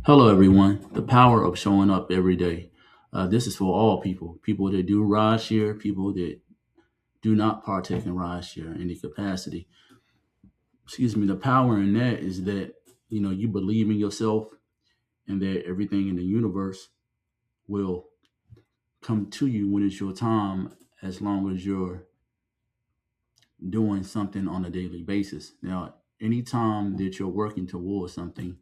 Hello, everyone. The power of showing up every day. This is for all people people that do ride share, people that do not partake in ride share in any capacity. Excuse me. The power in that is that you believe in yourself and that everything in the universe will come to you when it's your time, as long as you're doing something on a daily basis. Now, anytime that you're working towards something,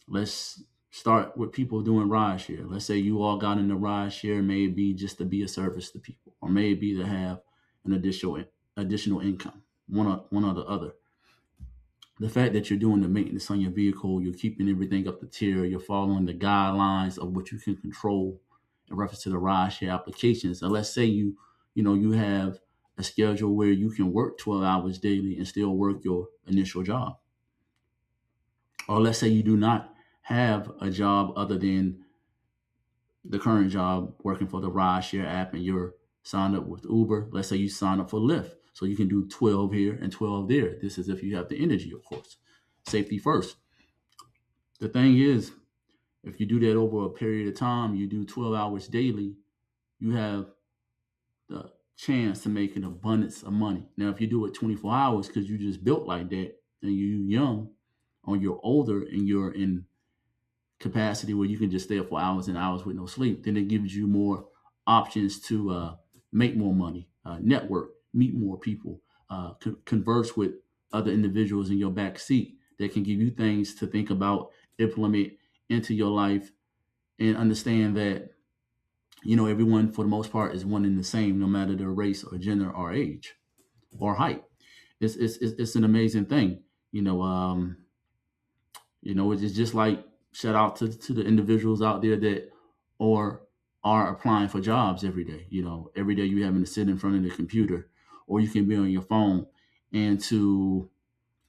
let's start with people doing ride share. Let's say you all got into ride share, maybe just to be a service to people, or maybe to have an additional income, one or the other. The fact that you're doing the maintenance on your vehicle, you're keeping everything up to tier, you're following the guidelines of what you can control in reference to the ride share applications. And let's say you have a schedule where you can work 12 hours daily and still work your initial job. Or let's say you do not have a job other than the current job working for the rideshare app, and you're signed up with Uber. Let's say you sign up for Lyft. So you can do 12 here and 12 there. This is if you have the energy, of course. Safety first. The thing is, if you do that over a period of time, you do 12 hours daily, you have the chance to make an abundance of money. Now, if you do it 24 hours because you just built like that and you're young, or you're older and you're in capacity where you can just stay up for hours and hours with no sleep, then it gives you more options to make more money, network, meet more people, converse with other individuals in your back seat that can give you things to think about, implement into your life, and understand that everyone for the most part is one and the same, no matter their race or gender or age or height. It's an amazing thing. You know, um, it's just like, shout out to the individuals out there that or are applying for jobs every day. Every day you having to sit in front of the computer, or you can be on your phone and to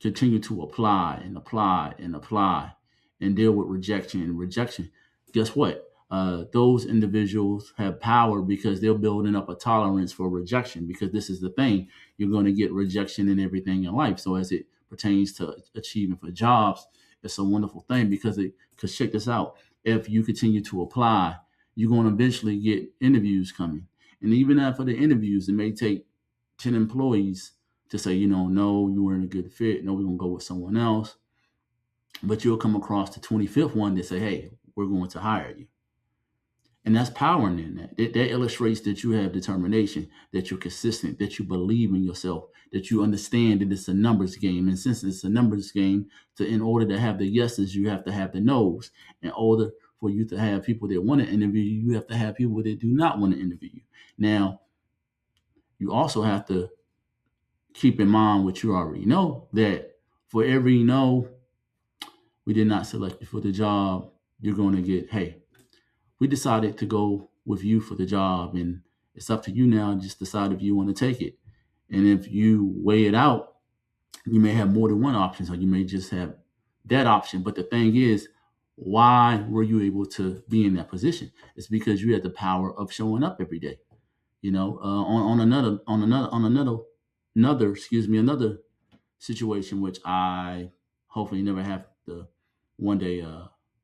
continue to apply and apply and apply and deal with rejection and rejection. Guess what? Those individuals have power because they're building up a tolerance for rejection. Because this is the thing, you're going to get rejection in everything in life. So as it pertains to achieving for jobs, it's a wonderful thing because check this out. If you continue to apply, you're going to eventually get interviews coming. And even after the interviews, it may take 10 employees to say, no, you weren't a good fit. No, we're going to go with someone else. But you'll come across the 25th one that say, hey, we're going to hire you. And that's power in that. That illustrates that you have determination, that you're consistent, that you believe in yourself, that you understand that it's a numbers game. And since it's a numbers game, in order to have the yeses, you have to have the nos. In order for you to have people that want to interview you, you have to have people that do not want to interview you. Now, you also have to keep in mind what you already know, that for every no, we did not select you for the job, you're going to get, hey, we decided to go with you for the job, and it's up to you now. Just decide if you want to take it. And if you weigh it out, you may have more than one option, or you may just have that option. But the thing is, why were you able to be in that position? It's because you had the power of showing up every day. Another situation, which I hopefully never have to one day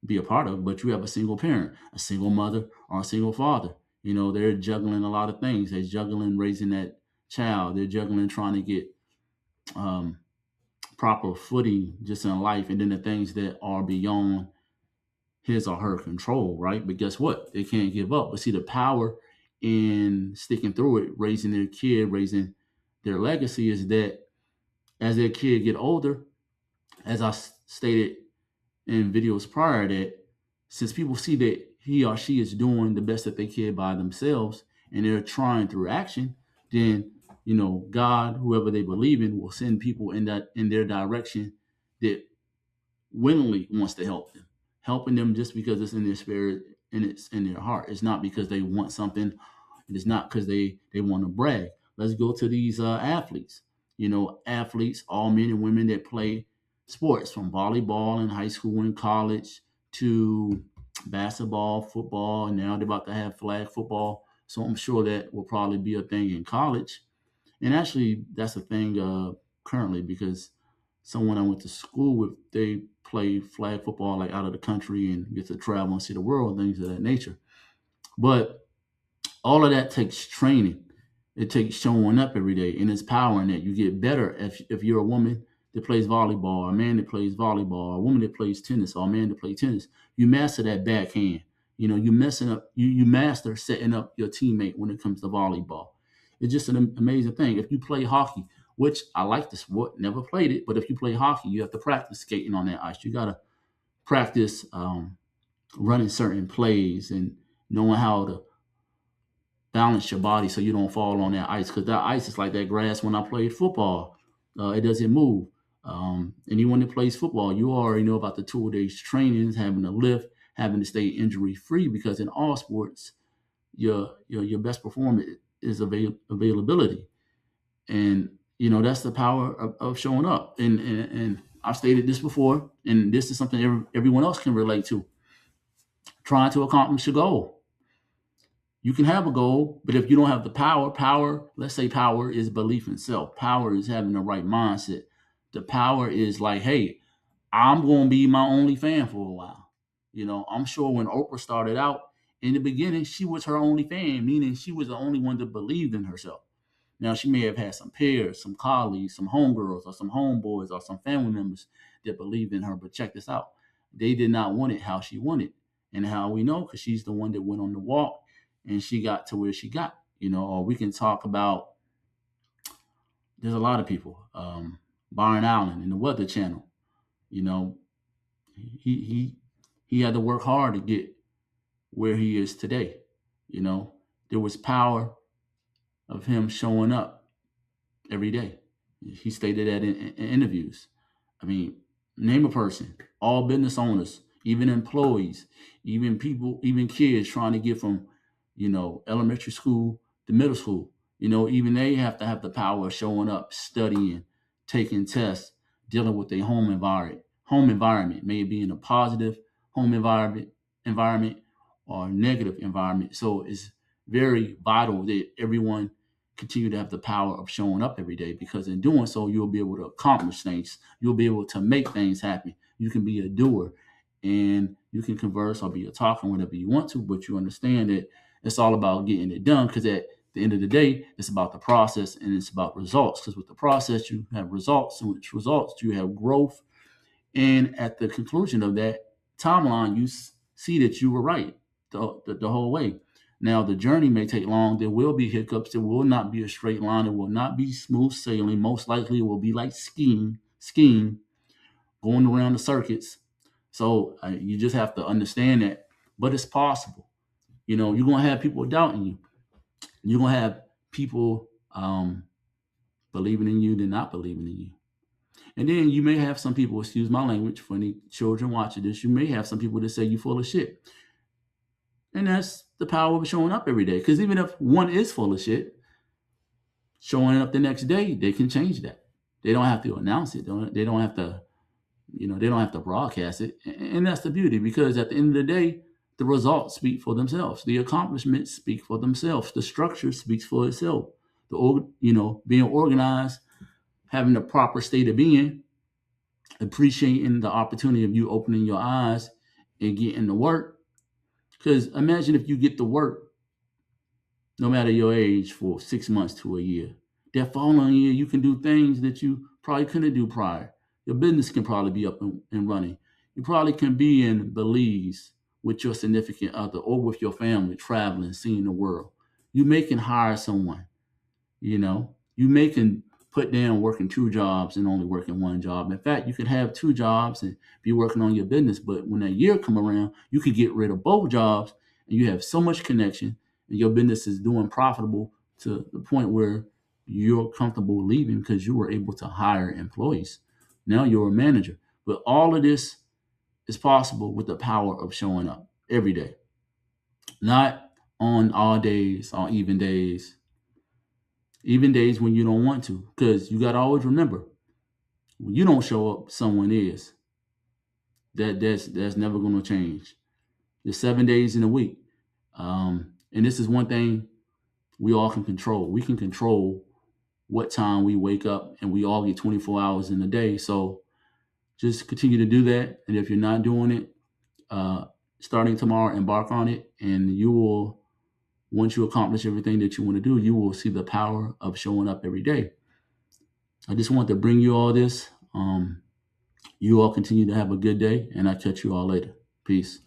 be a part of. But you have a single parent, a single mother, or a single father. They're juggling a lot of things. They're juggling raising that child. They're juggling trying to get um, proper footing just in life, and then the things that are beyond his or her control, right? But guess what? They can't give up. But see, the power in sticking through it, raising their kid, raising their legacy, is that as their kid get older, as I stated in videos prior, that since people see that he or she is doing the best that they can by themselves and they're trying through action, then God, whoever they believe in, will send people in their direction that willingly wants to help them, helping them just because it's in their spirit and it's in their heart. It's not because they want something. It's not because they want to brag. Let's go to these athletes. Athletes, all men and women that play sports, from volleyball in high school and college to basketball, football, and now they're about to have flag football. So I'm sure that will probably be a thing in college. And actually, that's a thing currently, because someone I went to school with, they play flag football like out of the country and get to travel and see the world, things of that nature. But all of that takes training. It takes showing up every day, and it's power in that. You get better if you're a woman that plays volleyball, a man that plays volleyball, a woman that plays tennis, or a man that plays tennis. You master that backhand. You messing up. You master setting up your teammate when it comes to volleyball. It's just an amazing thing. If you play hockey, which I like the sport, never played it, but if you play hockey, you have to practice skating on that ice. You gotta practice running certain plays and knowing how to balance your body so you don't fall on that ice, because that ice is like that grass when I played football. It doesn't move. Anyone that plays football, you already know about the 2 days trainings, having to lift, having to stay injury free, because in all sports, your best performance is availability. And that's the power of showing up. And I've stated this before, and this is something everyone else can relate to. Trying to accomplish a goal. You can have a goal, but if you don't have the power, let's say power is belief in self. Power is having the right mindset. The power is like, hey, I'm going to be my only fan for a while. I'm sure when Oprah started out in the beginning, she was her only fan, meaning she was the only one that believed in herself. Now, she may have had some peers, some colleagues, some homegirls, or some homeboys, or some family members that believed in her. But check this out. They did not want it how she wanted. And how we know, because she's the one that went on the walk and she got to where she got. Or we can talk about, there's a lot of people. Byron Allen in the Weather Channel. You know, he he had to work hard to get where he is today. There was power of him showing up every day. He stated that in interviews. I mean, name a person, all business owners, even employees, even people, even kids trying to get from, elementary school to middle school. Even they have to have the power of showing up, studying, taking tests, dealing with their home environment, may it be in a positive home environment or a negative environment. So it's very vital that everyone continue to have the power of showing up every day, because in doing so, you'll be able to accomplish things. You'll be able to make things happen. You can be a doer, and you can converse or be a talker whenever you want to, but you understand that it's all about getting it done, because at the end of the day, it's about the process and it's about results, because with the process, you have results, and with results, you have growth. And at the conclusion of that timeline, you see that you were right the whole way. Now, the journey may take long. There will be hiccups. It will not be a straight line. It will not be smooth sailing. Most likely, it will be like skiing, going around the circuits. So you just have to understand that. But it's possible. You're going to have people doubting you. You're going to have people believing in you than not believing in you. And then you may have some people, excuse my language, for any children watching this, you may have some people that say you full of shit. And that's the power of showing up every day. Because even if one is full of shit, showing up the next day, they can change that. They don't have to announce it. They don't have to, they don't have to broadcast it. And that's the beauty, because at the end of the day, the results speak for themselves. The accomplishments speak for themselves. The structure speaks for itself. Being organized, having the proper state of being, appreciating the opportunity of you opening your eyes and getting to work. Because imagine if you get to work, no matter your age, for 6 months to a year. That following year, you can do things that you probably couldn't do prior. Your business can probably be up and running. You probably can be in Belize with your significant other or with your family, traveling, seeing the world. You may can hire someone. You may can put down working 2 jobs and only working 1 job. In fact, you could have 2 jobs and be working on your business. But when that year come around, you could get rid of both jobs, and you have so much connection, and your business is doing profitable to the point where you're comfortable leaving because you were able to hire employees. Now you're a manager. But all of this is possible with the power of showing up every day, not on all days, on even days when you don't want to, because you got to always remember, when you don't show up, someone is. That's never going to change. There's 7 days in a week, and this is one thing we all can control. We can control what time we wake up, and we all get 24 hours in a day. So just continue to do that. And if you're not doing it, uh, starting tomorrow, embark on it, and you will. Once you accomplish everything that you want to do, you will see the power of showing up every day. I just want to bring you all this. You all continue to have a good day, and I'll catch you all later. Peace.